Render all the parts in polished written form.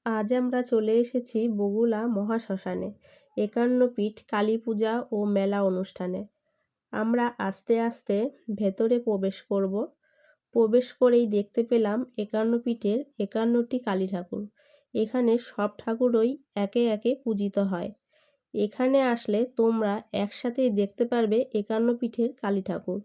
আজ আমরা চলে এসেছি বগুড়া মহাশ্মশানে ৫১ পীঠ কালী পূজা ও মেলা অনুষ্ঠানে। আমরা আস্তে আস্তে ভেতরে প্রবেশ করব। প্রবেশ করেই দেখতে পেলাম ৫১ পীঠের ৫১টি কালী ঠাকুর। এখানে সব ঠাকুরই একে একে পূজিত হয়। এখানে আসলে তোমরা একসাথেই দেখতে পারবে ৫১ পীঠের কালী ঠাকুর।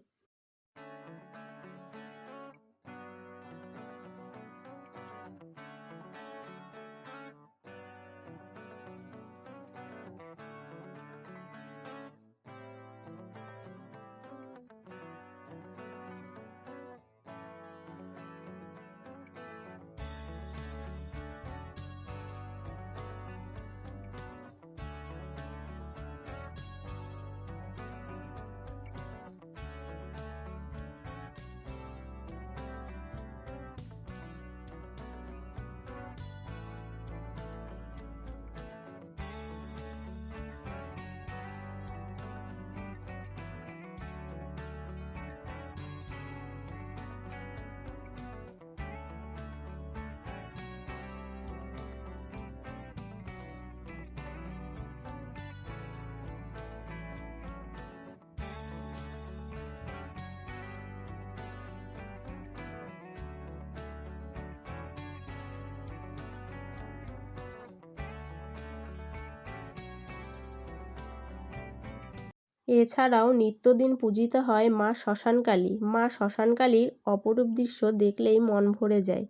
এছাড়াও নিত্যদিন পূজিত হয় মা শ্মশানকালী। মা শ্মশানকালীর অপরূপ দৃশ্য দেখলেই মন ভরে যায়।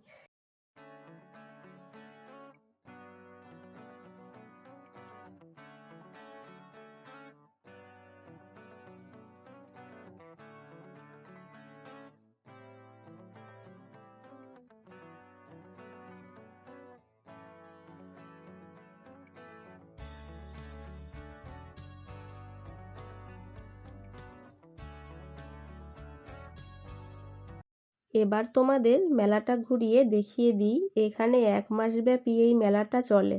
এবার তোমাদের মেলাটা ঘুরিয়ে দেখিয়ে দিই। এখানে ১ মাসব্যাপী এই মেলাটা চলে।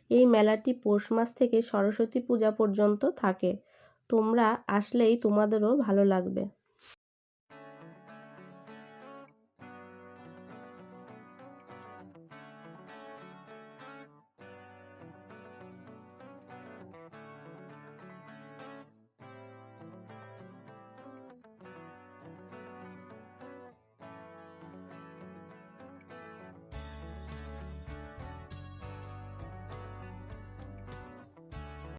এই মেলাটি পৌষ মাস থেকে সরস্বতী পূজা পর্যন্ত থাকে। তোমরা আসলেই তোমাদেরও ভালো লাগবে।